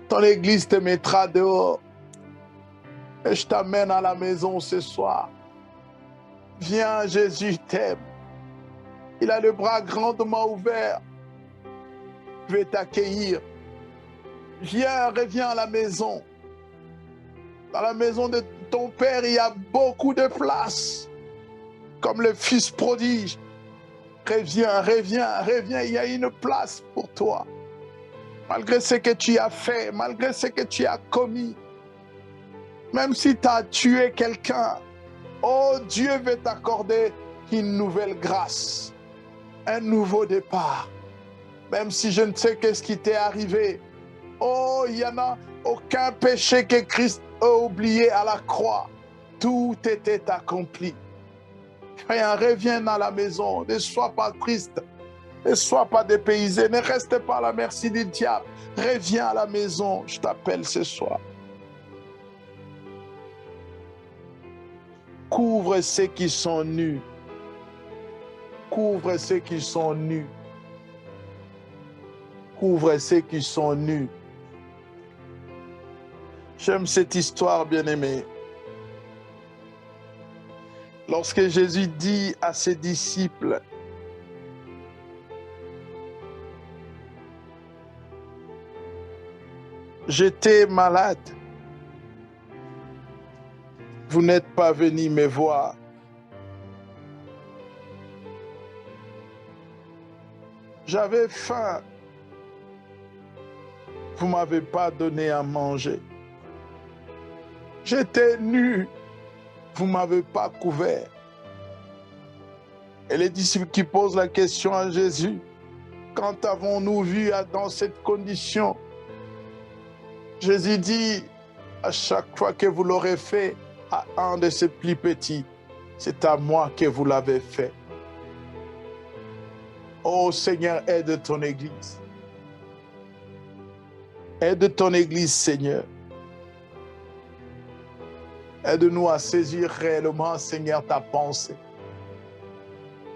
Ton église te mettra dehors. Et je t'amène à la maison ce soir. Viens, Jésus t'aime. Il a le bras grandement ouvert. Je vais t'accueillir. Viens, reviens à la maison. Dans la maison de ton père, il y a beaucoup de place. Comme le fils prodige. Reviens, reviens, reviens. Il y a une place pour toi. Malgré ce que tu as fait, malgré ce que tu as commis. Même si tu as tué quelqu'un, oh, Dieu veut t'accorder une nouvelle grâce. Un nouveau départ. Même si je ne sais qu'est-ce qui t'est arrivé. Oh, il n'y en a aucun péché que Christ a oublié à la croix. Tout était accompli. Rien, reviens à la maison. Ne sois pas triste. Ne sois pas dépaysé. Ne reste pas à la merci du diable. Reviens à la maison. Je t'appelle ce soir. Couvre ceux qui sont nus couvre ceux qui sont nus. Couvre ceux qui sont nus. J'aime cette histoire, bien-aimée. Lorsque Jésus dit à ses disciples, j'étais malade, vous n'êtes pas venus me voir. J'avais faim, vous ne m'avez pas donné à manger. J'étais nu, vous ne m'avez pas couvert. Et les disciples qui posent la question à Jésus, quand avons-nous vu dans cette condition? Jésus dit, à chaque fois que vous l'aurez fait à un de ces plus petits, c'est à moi que vous l'avez fait. Oh Seigneur, aide ton Église. Aide ton Église, Seigneur. Aide-nous à saisir réellement, Seigneur, ta pensée.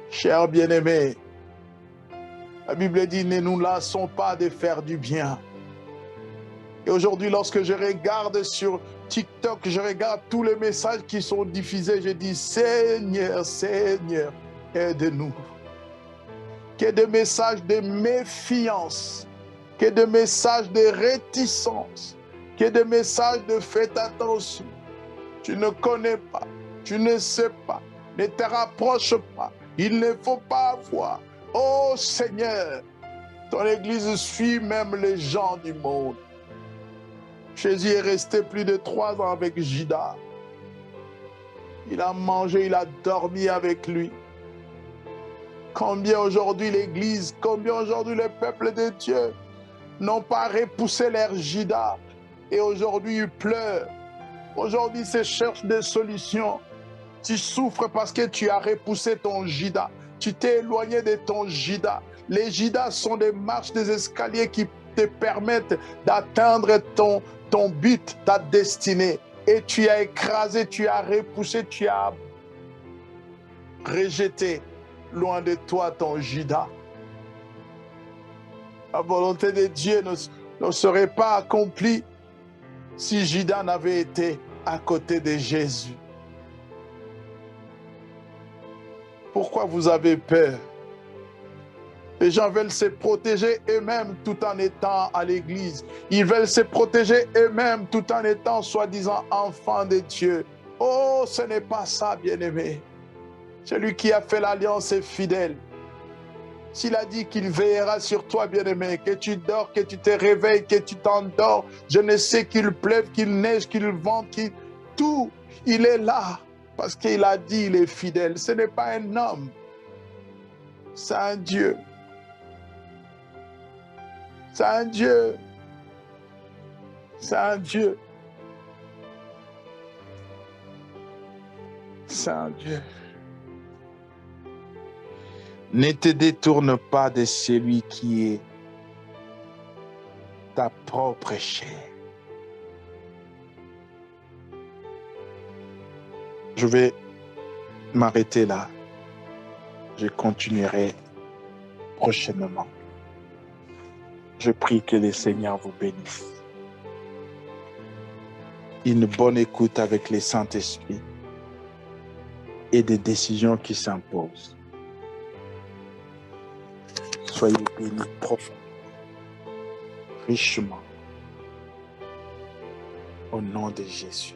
Cher bien-aimé, la Bible dit, ne nous lassons pas de faire du bien. Et aujourd'hui, lorsque je regarde sur TikTok, je regarde tous les messages qui sont diffusés, je dis, Seigneur, Seigneur, aide-nous. Que des messages de méfiance, que des messages de réticence, que des messages de faites attention. Tu ne connais pas, tu ne sais pas, ne te rapproche pas, il ne faut pas avoir. Oh Seigneur, ton Église suit même les gens du monde. Jésus est resté plus de 3 ans avec Judas. Il a mangé, il a dormi avec lui. Combien aujourd'hui l'Église, combien aujourd'hui le peuple de Dieu n'ont pas repoussé leur Judas et aujourd'hui ils pleurent. Aujourd'hui, ils cherchent des solutions. Tu souffres parce que tu as repoussé ton Judas. Tu t'es éloigné de ton Judas. Les Judas sont des marches, des escaliers qui te permettent d'atteindre ton but, ta destinée. Et tu as écrasé, tu as repoussé, tu as rejeté loin de toi ton Judas. La volonté de Dieu ne serait pas accomplie si Judas n'avait été à côté de Jésus. Pourquoi vous avez peur? Les gens veulent se protéger eux-mêmes tout en étant à l'église. Ils veulent se protéger eux-mêmes tout en étant soi-disant enfants de Dieu. Oh, ce n'est pas ça, bien-aimé. Celui qui a fait l'alliance est fidèle. S'il a dit qu'il veillera sur toi, bien-aimé, que tu dors, que tu te réveilles, que tu t'endors, je ne sais qu'il pleuve, qu'il neige, qu'il vente, tout, il est là. Parce qu'il a dit, il est fidèle. Ce n'est pas un homme, c'est un Dieu. C'est un Dieu. C'est un Dieu. C'est un Dieu. Ne te détourne pas de celui qui est ta propre chair. Je vais m'arrêter là. Je continuerai prochainement. Je prie que le Seigneur vous bénisse. Une bonne écoute avec le Saint-Esprit et des décisions qui s'imposent. Soyez bénis profondément, richement, au nom de Jésus.